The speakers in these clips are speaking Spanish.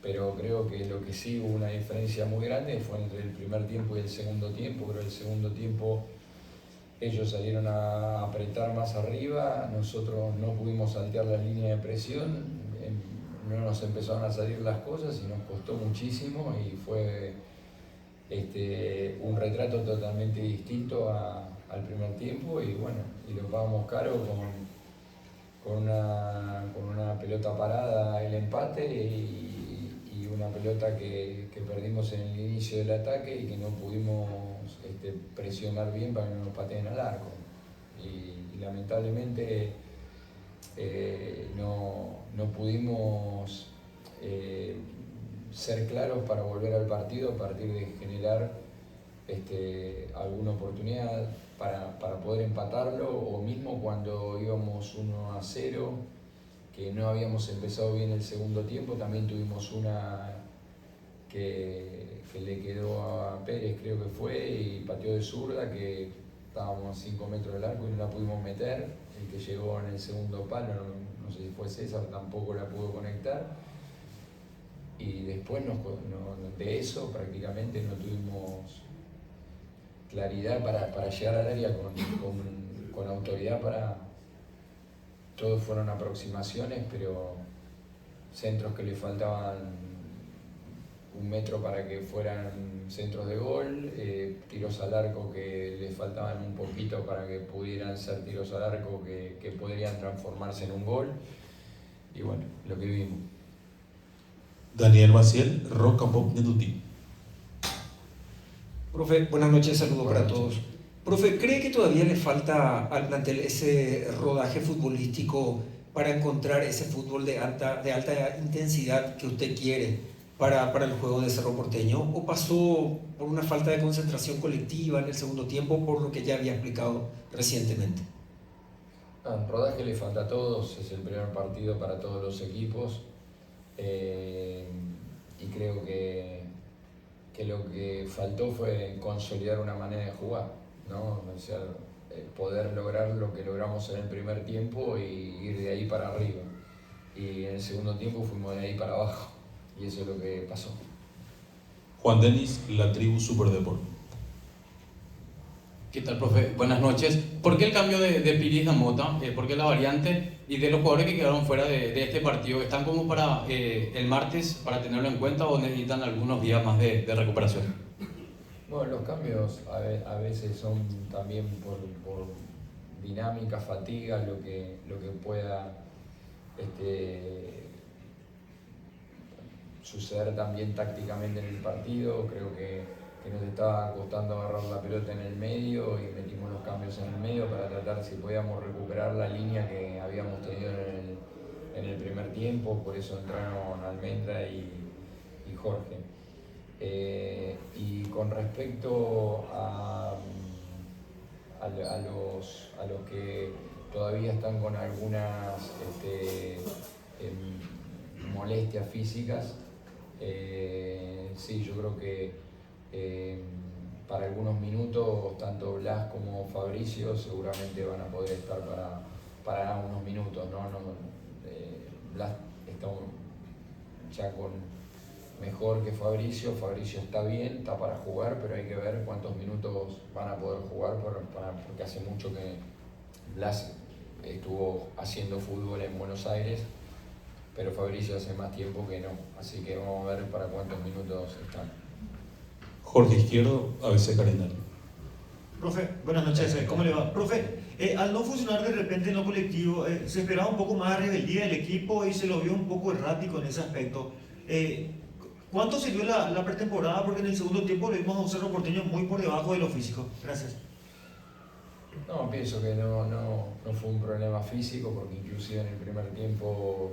pero creo que lo que sí hubo una diferencia muy grande fue entre el primer tiempo y el segundo tiempo. Creo que el segundo tiempo ellos salieron a apretar más arriba, nosotros no pudimos saltear la línea de presión, no nos empezaron a salir las cosas y nos costó muchísimo y fue un retrato totalmente distinto al primer tiempo y bueno, y lo pagamos caro con una pelota parada el empate y una pelota que perdimos en el inicio del ataque y que no pudimos presionar bien para que no nos pateen al arco. Y lamentablemente no pudimos ser claros para volver al partido a partir de generar alguna oportunidad para poder empatarlo, o mismo cuando íbamos 1-0, que no habíamos empezado bien el segundo tiempo, también tuvimos una que le quedó a Pérez, creo que fue, y pateó de zurda, que estábamos a 5 metros del arco y no la pudimos meter. El que llegó en el segundo palo, no sé si fue César, tampoco la pudo conectar. Y después de eso prácticamente no tuvimos claridad para llegar al área con autoridad. Todos fueron aproximaciones, pero centros que le faltaban 1 metro para que fueran centros de gol, tiros al arco que le faltaban un poquito para que pudieran ser tiros al arco que podrían transformarse en un gol. Y bueno, lo que vimos. Daniel Maciel, Roca Pop Neduti. Profe, buenas noches, saludos Buenas para noches. todos. Profe, ¿cree que todavía le falta al plantel ese rodaje futbolístico para encontrar ese fútbol de alta intensidad que usted quiere para el juego de Cerro Porteño? ¿O pasó por una falta de concentración colectiva en el segundo tiempo, por lo que ya había explicado recientemente? El rodaje le falta a todos, es el primer partido para todos los equipos, y creo que lo que faltó fue consolidar una manera de jugar, ¿no? O sea, poder lograr lo que logramos en el primer tiempo y ir de ahí para arriba. Y en el segundo tiempo fuimos de ahí para abajo, y eso es lo que pasó. Juan Denis, La Tribu Superdeport. ¿Qué tal, profe? Buenas noches. ¿Por qué el cambio de Piris a Mota? ¿Por qué la variante? Y de los jugadores que quedaron fuera de este partido, ¿están como para el martes, para tenerlo en cuenta, o necesitan algunos días más de recuperación? Bueno, los cambios a veces son también por dinámica, fatiga, lo que pueda suceder también tácticamente en el partido. Creo que nos estaba costando agarrar la pelota en el medio y metimos los cambios en el medio para tratar si podíamos recuperar la línea que habíamos tenido en el primer tiempo. Por eso entraron Almendra y Jorge. Y con respecto a los que todavía están con algunas molestias físicas, sí, yo creo que para algunos minutos tanto Blas como Fabricio seguramente van a poder estar para unos minutos, ¿no? Blas está ya mejor que Fabricio está bien, está para jugar, pero hay que ver cuántos minutos van a poder jugar porque hace mucho que Blas estuvo haciendo fútbol en Buenos Aires, pero Fabricio hace más tiempo que no, así que vamos a ver para cuántos minutos están. Jorge Izquierdo, ABC Calendario. Profe, buenas noches, ¿cómo le va? Profe, al no funcionar de repente en lo colectivo, se esperaba un poco más de rebeldía del equipo y se lo vio un poco errático en ese aspecto. ¿Cuánto sirvió la pretemporada? Porque en el segundo tiempo lo vimos a un Cerro Porteño muy por debajo de lo físico. Gracias. No, pienso que no fue un problema físico, porque inclusive en el primer tiempo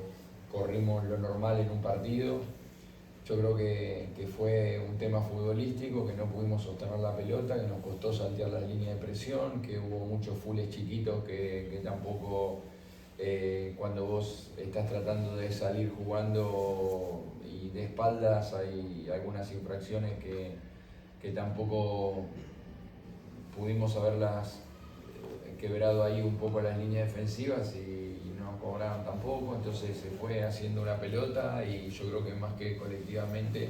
corrimos lo normal en un partido. Yo creo que fue un tema futbolístico, que no pudimos sostener la pelota, que nos costó saltear la línea de presión, que hubo muchos fulls chiquitos que tampoco, cuando vos estás tratando de salir jugando y de espaldas, hay algunas infracciones que tampoco pudimos haberlas quebrado ahí un poco las líneas defensivas y no cobraron tampoco, entonces se fue haciendo una pelota y yo creo que más que colectivamente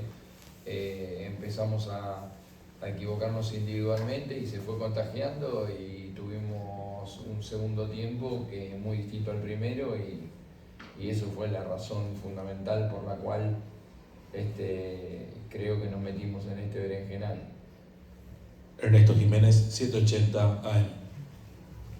empezamos a equivocarnos individualmente y se fue contagiando y tuvimos un segundo tiempo que es muy distinto al primero y eso fue la razón fundamental por la cual creo que nos metimos en este berenjenal. Ernesto Jiménez, 780 AM.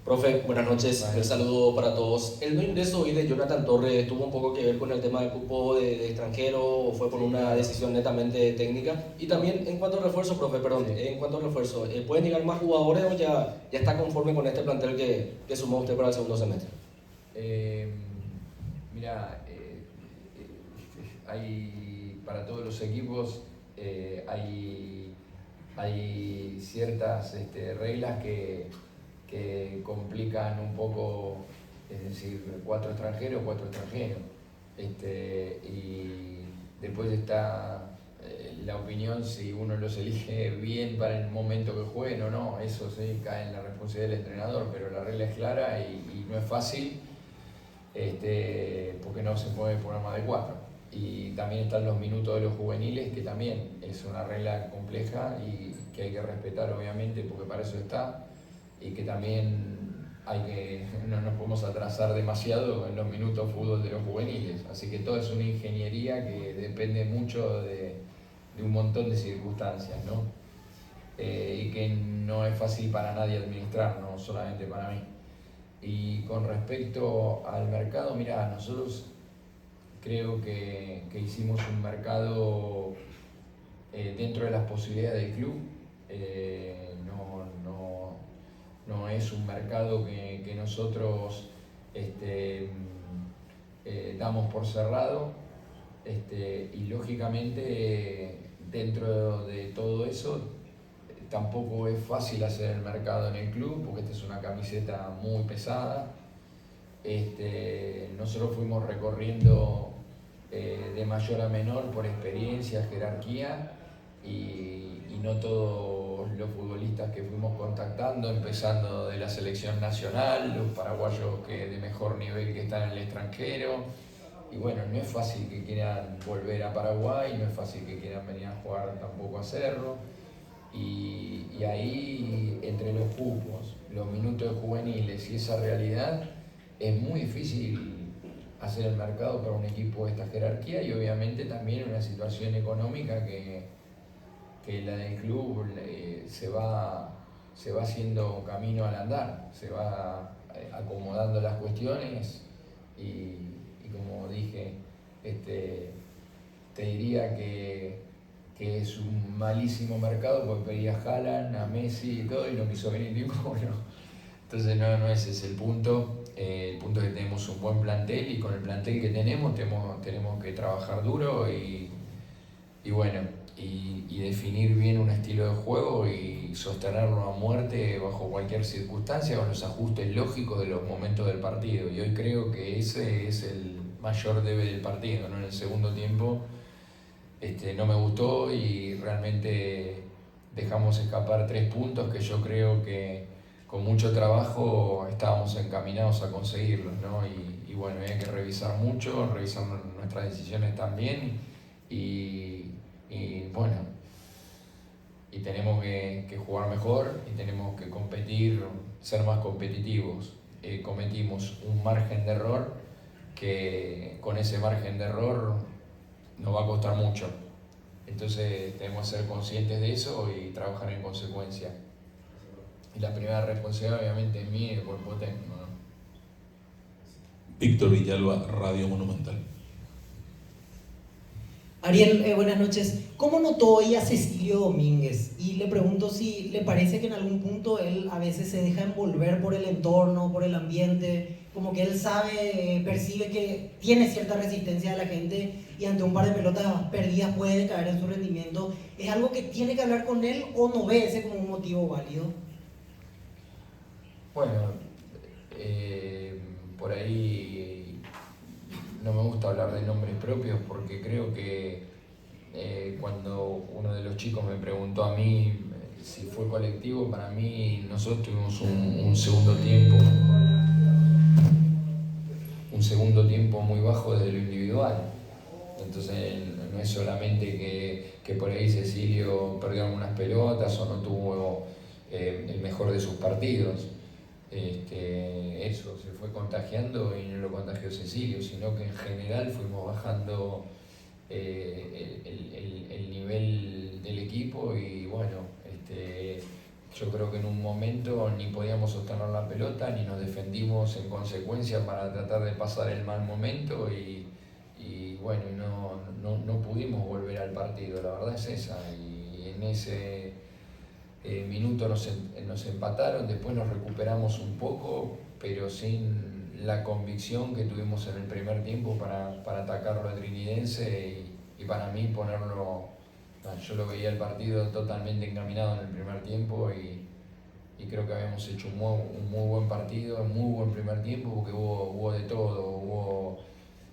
Profe, buenas noches, Vale. un saludo para todos. El no ingreso hoy de Jonathan Torres tuvo un poco que ver con el tema del cupo de extranjero o fue por una decisión netamente técnica. Y también en cuanto al refuerzo, profe, perdón, Sí. en cuanto al refuerzo, ¿pueden llegar más jugadores o ya está conforme con este plantel que sumó usted para el segundo semestre? Mira, hay para todos los equipos hay ciertas reglas que complican un poco, es decir, 4 extranjeros. Y después está la opinión si uno los elige bien para el momento que jueguen o no, eso sí cae en la responsabilidad del entrenador, pero la regla es clara y no es fácil porque no se puede poner más de 4. Y también están los minutos de los juveniles, que también es una regla compleja y que hay que respetar obviamente porque para eso está, y que también no nos podemos atrasar demasiado en los minutos de fútbol de los juveniles. Así que todo es una ingeniería que depende mucho de un montón de circunstancias, ¿no? Y que no es fácil para nadie administrar, no solamente para mí. Y con respecto al mercado, mira, nosotros creo que hicimos un mercado dentro de las posibilidades del club. No es un mercado que nosotros damos por cerrado, y lógicamente dentro de todo eso tampoco es fácil hacer el mercado en el club porque esta es una camiseta muy pesada. Nosotros fuimos recorriendo de mayor a menor por experiencia, jerarquía y no todos los futbolistas que fuimos contactando, empezando de la selección nacional, los paraguayos de mejor nivel que están en el extranjero. Y bueno, no es fácil que quieran volver a Paraguay, no es fácil que quieran venir a jugar tampoco a Cerro. Y ahí, entre los cupos, los minutos de juveniles y esa realidad, es muy difícil hacer el mercado para un equipo de esta jerarquía y obviamente también una situación económica que la del club se va haciendo camino al andar, se va acomodando las cuestiones y como dije, te diría que es un malísimo mercado porque pedía a Haaland, a Messi y todo y no quiso venir ninguno. Entonces no ese es el punto. El punto es que tenemos un buen plantel y con el plantel que tenemos que trabajar duro y bueno, y definir bien un estilo de juego y sostenerlo a muerte bajo cualquier circunstancia con los ajustes lógicos de los momentos del partido. Y hoy creo que ese es el mayor debe del partido, ¿no? En el segundo tiempo no me gustó y realmente dejamos escapar 3 puntos que yo creo que con mucho trabajo estábamos encaminados a conseguirlos, ¿no? Y bueno, hay que revisar mucho, revisar nuestras decisiones también y bueno, y tenemos que jugar mejor y tenemos que competir, ser más competitivos. Cometimos un margen de error que con ese margen de error nos va a costar mucho. Entonces tenemos que ser conscientes de eso y trabajar en consecuencia. Y la primera responsabilidad obviamente es mía y del cuerpo técnico, ¿no? Víctor Villalba, Radio Monumental. Ariel, buenas noches. ¿Cómo notó hoy a Cecilio Domínguez? Y le pregunto si le parece que en algún punto él a veces se deja envolver por el entorno, por el ambiente, como que él sabe, percibe que tiene cierta resistencia de la gente y ante un par de pelotas perdidas puede caer en su rendimiento. ¿Es algo que tiene que hablar con él o no ve ese como un motivo válido? Bueno, por ahí no me gusta hablar de nombres propios porque creo que cuando uno de los chicos me preguntó a mí si fue colectivo, para mí nosotros tuvimos un segundo tiempo muy bajo desde lo individual. Entonces no es solamente que por ahí Cecilio perdió algunas pelotas o no tuvo el mejor de sus partidos. Eso se fue contagiando y no lo contagió Cecilio, sino que en general fuimos bajando el nivel del equipo y bueno, yo creo que en un momento ni podíamos sostener la pelota ni nos defendimos en consecuencia para tratar de pasar el mal momento y bueno, no pudimos volver al partido, la verdad es esa, y en ese minuto nos empataron, después nos recuperamos un poco, pero sin la convicción que tuvimos en el primer tiempo para atacarlo a Trinidense y para mí ponerlo, yo lo veía el partido totalmente encaminado en el primer tiempo y creo que habíamos hecho un muy buen partido, un muy buen primer tiempo porque hubo de todo, hubo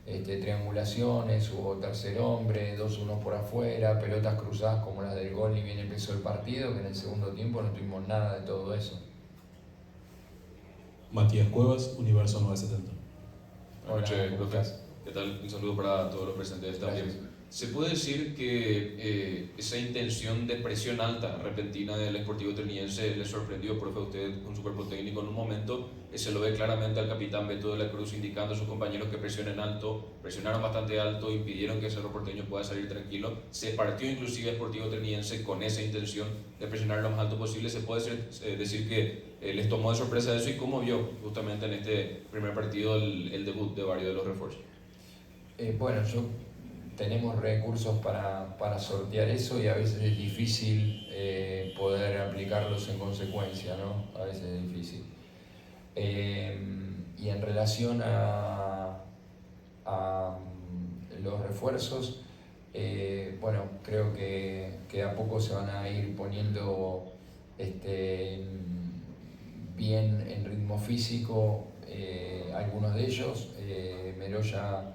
triangulaciones, hubo tercer hombre, 2-1 por afuera, pelotas cruzadas como las del gol y bien empezó el partido, que en el segundo tiempo no tuvimos nada de todo eso. Matías Cuevas, Universo 970. Buenas noches, ¿cómo profe. estás? ¿Qué tal? Un saludo para todos los presentes también. Gracias. ¿Se puede decir que esa intención de presión alta, repentina del Sportivo Trinidense le sorprendió, profe, a usted con su cuerpo técnico en un momento? Se lo ve claramente al capitán Beto de la Cruz indicando a sus compañeros que presionen alto, presionaron bastante alto, impidieron que Cerro Porteño pueda salir tranquilo. Se partió inclusive el Sportivo Trinidense con esa intención de presionar lo más alto posible. ¿Se puede decir que les tomó de sorpresa eso y cómo vio justamente en este primer partido el debut de varios de los refuerzos? Bueno, tenemos recursos para sortear eso y a veces es difícil poder aplicarlos en consecuencia, ¿no? A veces es difícil. Y en relación a los refuerzos, bueno, creo que a poco se van a ir poniendo bien en ritmo físico algunos de ellos. Meroya,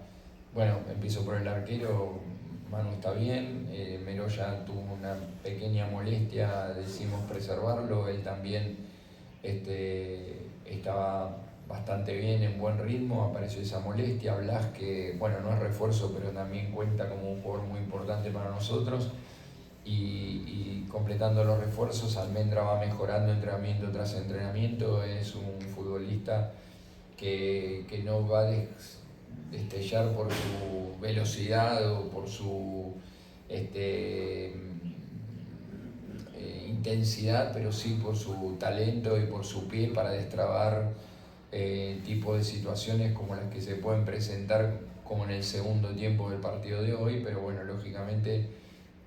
bueno, empiezo por el arquero, Manu está bien, Meroya tuvo una pequeña molestia, decidimos preservarlo, él también estaba bastante bien, en buen ritmo, apareció esa molestia. Blas, que bueno, no es refuerzo, pero también cuenta como un jugador muy importante para nosotros. Y completando los refuerzos, Almendra va mejorando entrenamiento tras entrenamiento, es un futbolista que no va a destellar por su velocidad o por su intensidad, pero sí por su talento y por su pie para destrabar tipo de situaciones como las que se pueden presentar como en el segundo tiempo del partido de hoy, pero bueno, lógicamente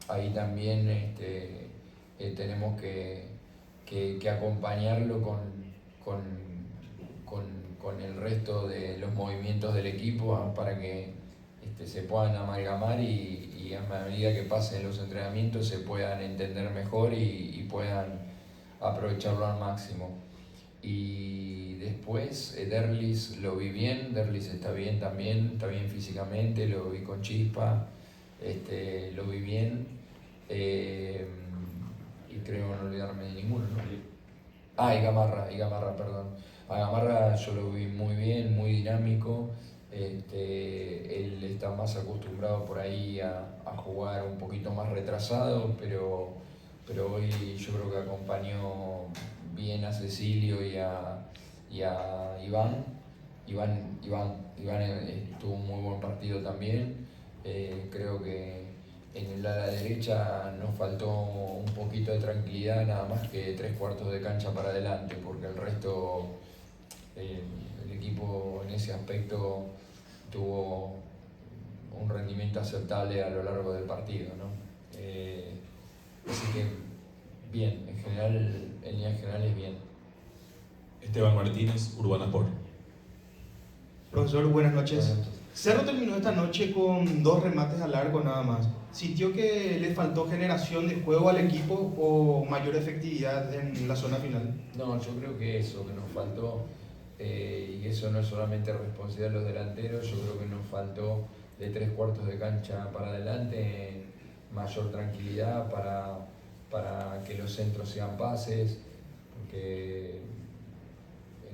ahí también tenemos que acompañarlo con el resto de los movimientos del equipo para que se puedan amalgamar y a medida que pasen los entrenamientos se puedan entender mejor y puedan aprovecharlo al máximo. Y después Derlis lo vi bien, Derlis está bien también, está bien físicamente, lo vi con chispa, lo vi bien y creo no olvidarme de ninguno, ¿no? Y Gamarra, perdón. A Gamarra yo lo vi muy bien, muy dinámico, él está más acostumbrado por ahí a jugar un poquito más retrasado, pero hoy yo creo que acompañó bien a Cecilio y a Iván. Iván tuvo un muy buen partido también. Creo que en el ala derecha nos faltó un poquito de tranquilidad, nada más que 3/4 de cancha para adelante, porque el resto, el equipo en ese aspecto tuvo un rendimiento aceptable a lo largo del partido, ¿no? Así que bien, en líneas generales bien. Esteban Martínez, Urbana Sport. Profesor, buenas noches. Bueno, Cerro terminó esta noche con 2 remates al arco nada más. ¿Sintió que le faltó generación de juego al equipo o mayor efectividad en la zona final? No, yo creo que eso que nos faltó, y eso no es solamente responsabilidad de los delanteros, yo creo que nos faltó de 3/4 de cancha para adelante mayor tranquilidad para para que los centros sean pases, porque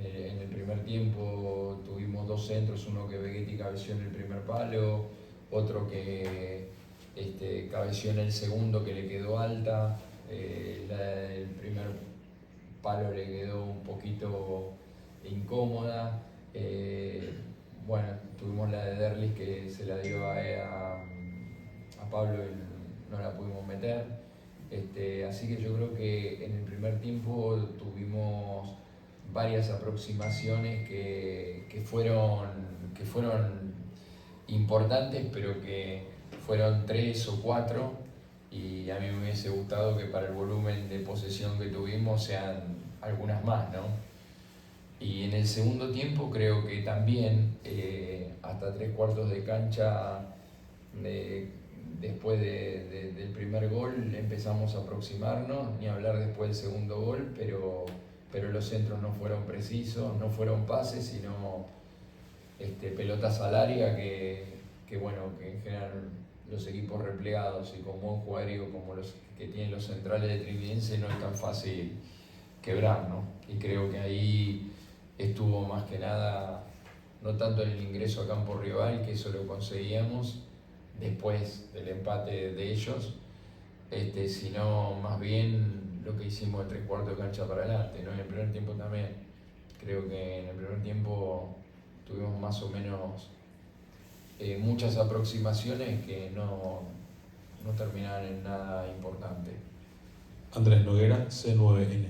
en el primer tiempo tuvimos 2 centros, uno que Begetti cabeció en el primer palo, otro que cabeció en el segundo que le quedó alta, el primer palo le quedó un poquito incómoda. Bueno, tuvimos la de Derlis que se la dio a Pablo y no la pudimos meter. Así que yo creo que en el primer tiempo tuvimos varias aproximaciones que fueron importantes, pero que fueron 3 o 4, y a mí me hubiese gustado que para el volumen de posesión que tuvimos sean algunas más, ¿no? Y en el segundo tiempo creo que también, hasta 3/4 de cancha, después del primer gol empezamos a aproximarnos, ni hablar después del segundo gol, pero los centros no fueron precisos, no fueron pases, sino pelotas al área que bueno, que en general los equipos replegados y con buen jugador como los que tienen los centrales de Trividense no es tan fácil quebrar, ¿no? Y creo que ahí estuvo más que nada, no tanto en el ingreso a campo rival, que eso lo conseguíamos después del empate de ellos, sino más bien lo que hicimos de 3/4 de cancha para adelante, ¿no? En el primer tiempo también, creo que en el primer tiempo tuvimos más o menos muchas aproximaciones que no terminaban en nada importante. Andrés Noguera, C9N.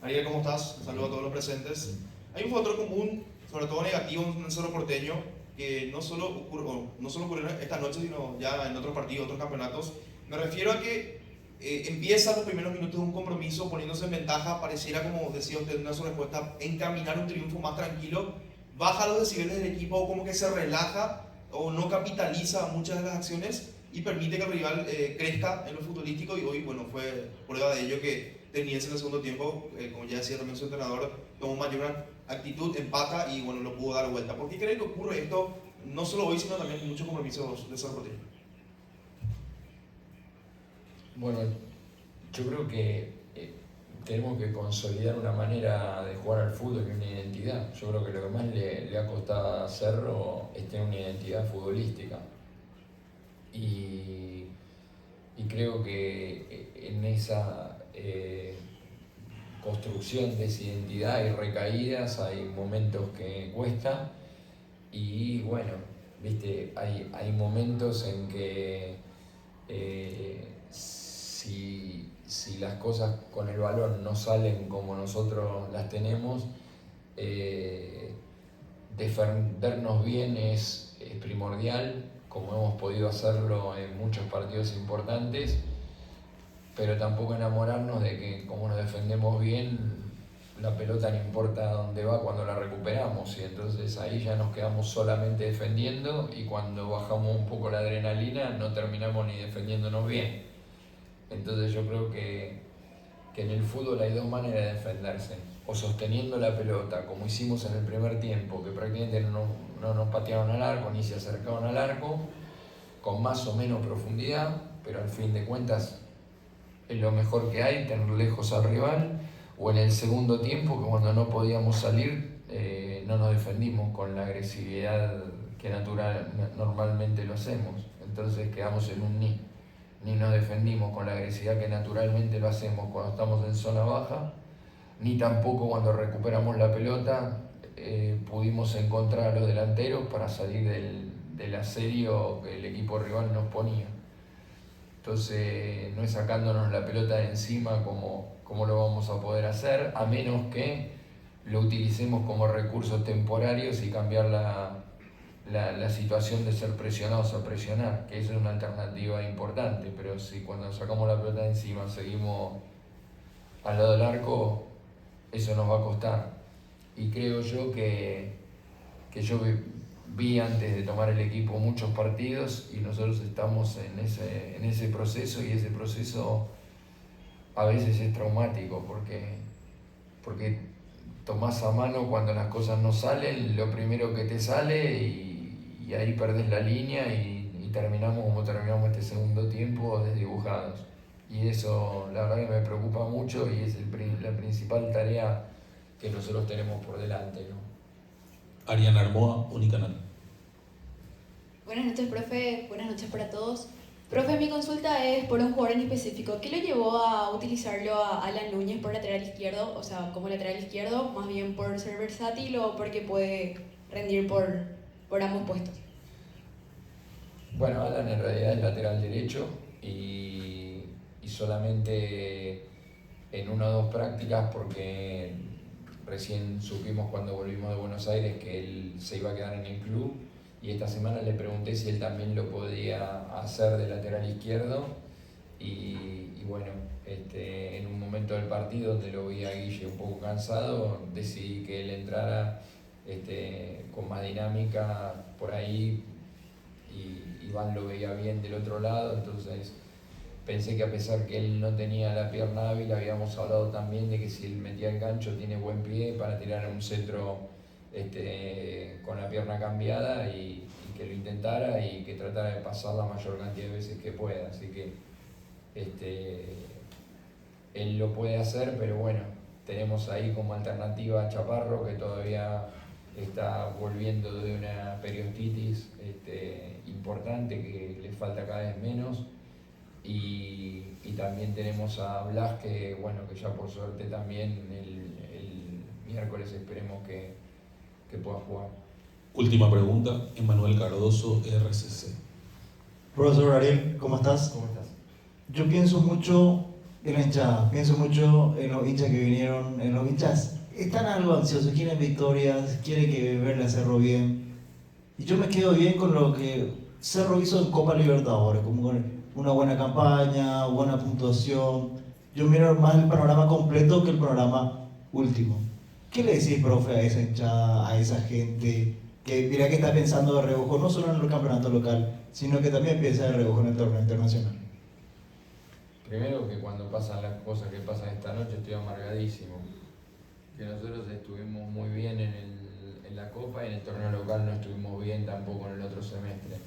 Ariel, ¿cómo estás? Un saludo a todos los presentes. Hay un factor común, sobre todo negativo, en el Cerro Porteño, que no solo ocurrió esta noche, sino ya en otros partidos, otros campeonatos. Me refiero a que empieza los primeros minutos de un compromiso poniéndose en ventaja, pareciera, como decía usted en una sola respuesta, encaminar un triunfo más tranquilo, baja los decibeles del equipo, como que se relaja o no capitaliza muchas de las acciones y permite que el rival crezca en lo futbolístico, y hoy, bueno, fue prueba de ello que Teniense en el segundo tiempo, como ya decía también su entrenador, tomó mayor actitud, empata y bueno, lo pudo dar vuelta. ¿Por qué creen que ocurre esto, no solo hoy, sino también en muchos compromisos de Cerro Porteño? Bueno, yo creo que tenemos que consolidar una manera de jugar al fútbol y una identidad. Yo creo que lo que más le ha costado a Cerro es tener una identidad futbolística. Y creo que en esa construcción de esa identidad hay recaídas, hay momentos que cuesta, y bueno, viste, hay momentos en que si las cosas con el balón no salen como nosotros las tenemos, defendernos bien es primordial, como hemos podido hacerlo en muchos partidos importantes, pero tampoco enamorarnos de que como nos defendemos bien, la pelota no importa dónde va cuando la recuperamos, y entonces ahí ya nos quedamos solamente defendiendo, y cuando bajamos un poco la adrenalina no terminamos ni defendiéndonos bien. Entonces yo creo que en el fútbol hay 2 maneras de defenderse: o sosteniendo la pelota, como hicimos en el primer tiempo, que prácticamente no nos patearon al arco ni se acercaban al arco, con más o menos profundidad, pero al fin de cuentas es lo mejor que hay, tener lejos al rival. O en el segundo tiempo, que cuando no podíamos salir, no nos defendimos con la agresividad que normalmente lo hacemos. Entonces quedamos en un ni nos defendimos con la agresividad que naturalmente lo hacemos cuando estamos en zona baja, ni tampoco cuando recuperamos la pelota pudimos encontrar a los delanteros para salir del asedio que el equipo rival nos ponía. Entonces no es sacándonos la pelota de encima como lo vamos a poder hacer, a menos que lo utilicemos como recursos temporarios y cambiar la situación de ser presionados a presionar, que eso es una alternativa importante. Pero si cuando sacamos la pelota de encima seguimos al lado del arco, eso nos va a costar. Y creo yo que yo vi antes de tomar el equipo muchos partidos, y nosotros estamos en ese proceso, y ese proceso a veces es traumático porque tomás a mano cuando las cosas no salen, lo primero que te sale, y ahí perdés la línea y terminamos como terminamos este segundo tiempo, desdibujados. y eso la verdad que me preocupa mucho y es la principal tarea que nosotros tenemos por delante, ¿no? Ariana Armoa, Unicanal. Buenas noches, profe. Buenas noches para todos. Profe, mi consulta es por un jugador en específico. ¿Qué lo llevó a utilizarlo a Alan Núñez por lateral izquierdo? O sea, como lateral izquierdo, más bien por ser versátil o porque puede rendir por ambos puestos. Bueno, Alan en realidad es lateral derecho y solamente en una o dos prácticas, porque recién supimos cuando volvimos de Buenos Aires que él se iba a quedar en el club, y esta semana le pregunté si él también lo podía hacer de lateral izquierdo y bueno, en un momento del partido donde lo vi a Guille un poco cansado, decidí que él entrara con más dinámica por ahí, y Iván lo veía bien del otro lado, entonces pensé que a pesar que él no tenía la pierna hábil, habíamos hablado también de que si él metía el gancho tiene buen pie para tirar un centro con la pierna cambiada, y que lo intentara y que tratara de pasar la mayor cantidad de veces que pueda, así que él lo puede hacer, pero bueno, tenemos ahí como alternativa a Chaparro, que todavía está volviendo de una periostitis importante, que le falta cada vez menos, y también tenemos a Blas, que bueno, que ya por suerte también el miércoles esperemos que pueda jugar. Última pregunta, Emanuel Cardoso, RCC. Profesor Ariel, ¿cómo estás? ¿Cómo estás? Yo pienso mucho en la hinchada, pienso mucho en los hinchas que vinieron, en los hinchas están algo ansiosos, quieren victorias, quieren que verle a Cerro bien. Y yo me quedo bien con lo que Cerro hizo en Copa Libertadores, como con una buena campaña, buena puntuación. Yo miro más el panorama completo que el panorama último. ¿Qué le decís, profe, a esa hinchada, a esa gente que mira que está pensando de reojo, no solo en el campeonato local, sino que también piensa de reojo en el torneo internacional? Primero, que cuando pasan las cosas que pasan esta noche estoy amargadísimo. Que nosotros estuvimos muy bien en la Copa, y en el torneo local no estuvimos bien tampoco en el otro semestre.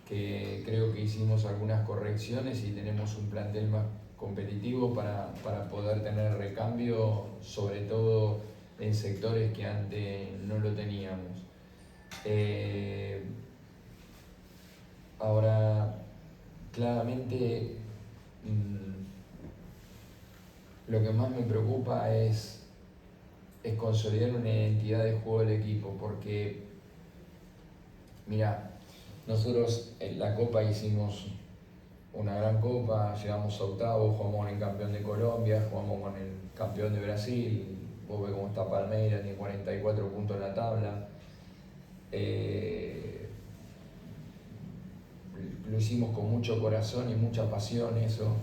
Que creo que hicimos algunas correcciones y tenemos un plantel más competitivo para poder tener recambio, sobre todo en sectores que antes no lo teníamos. Ahora, claramente, lo que más me preocupa es consolidar una identidad de juego del equipo, porque, mira, nosotros en la Copa hicimos una gran Copa, llegamos a octavos, jugamos con el campeón de Colombia, jugamos con el campeón de Brasil, vos ves cómo está Palmeiras, tiene 44 puntos en la tabla. Lo hicimos con mucho corazón y mucha pasión eso.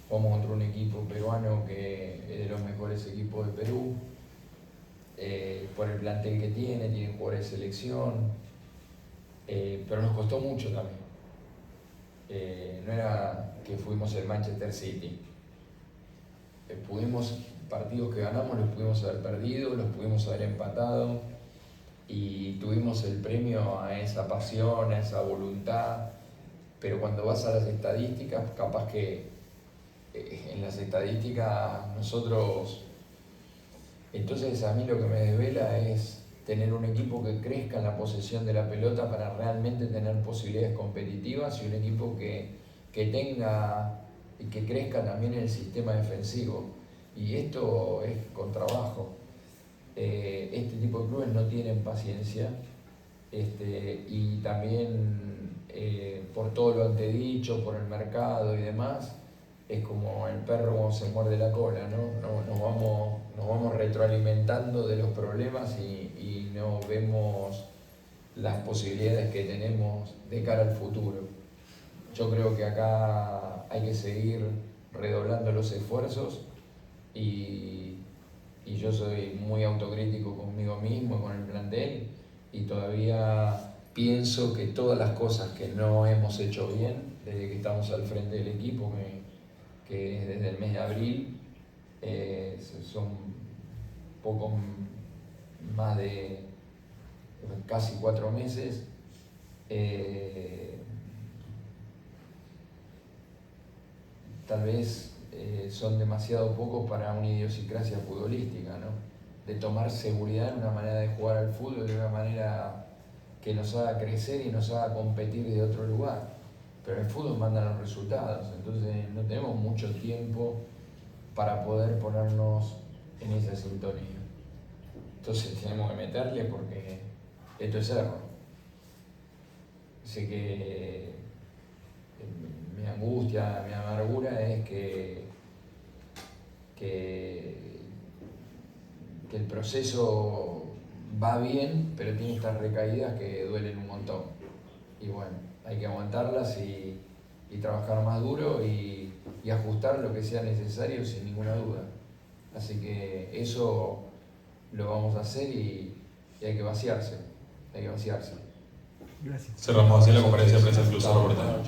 Jugamos contra un equipo peruano que es de los mejores equipos de Perú, por el plantel que tiene jugadores de selección, pero nos costó mucho también. No era que fuimos el Manchester City. Partidos que ganamos los pudimos haber perdido, los pudimos haber empatado, y tuvimos el premio a esa pasión, a esa voluntad. Pero cuando vas a las estadísticas, capaz que en las estadísticas nosotros... Entonces a mí lo que me desvela es tener un equipo que crezca en la posesión de la pelota para realmente tener posibilidades competitivas, y un equipo que tenga y que crezca también en el sistema defensivo. Y esto es con trabajo. Este tipo de clubes no tienen paciencia, y también por todo lo antedicho, por el mercado y demás, es como el perro cuando se muerde la cola, ¿no? Nos vamos retroalimentando de los problemas y no vemos las posibilidades que tenemos de cara al futuro. Yo creo que acá hay que seguir redoblando los esfuerzos, y yo soy muy autocrítico conmigo mismo y con el plantel, y todavía pienso que todas las cosas que no hemos hecho bien desde que estamos al frente del equipo, que es desde el mes de abril, son poco más de casi 4 meses, tal vez son demasiado pocos para una idiosincrasia futbolística, ¿no? De tomar seguridad en una manera de jugar al fútbol, de una manera que nos haga crecer y nos haga competir de otro lugar. Pero el fútbol manda los resultados, entonces no tenemos mucho tiempo para poder ponernos en esa sintonía. Entonces tenemos que meterle porque esto es cerro. Sé que mi angustia, mi amargura es que el proceso va bien, pero tiene estas recaídas que duelen un montón. Y bueno, hay que aguantarlas y trabajar más duro y ajustar lo que sea necesario sin ninguna duda. Así que eso lo vamos a hacer y hay que vaciarse. Cerramos así la conferencia de prensa del Club Cerro Porteño.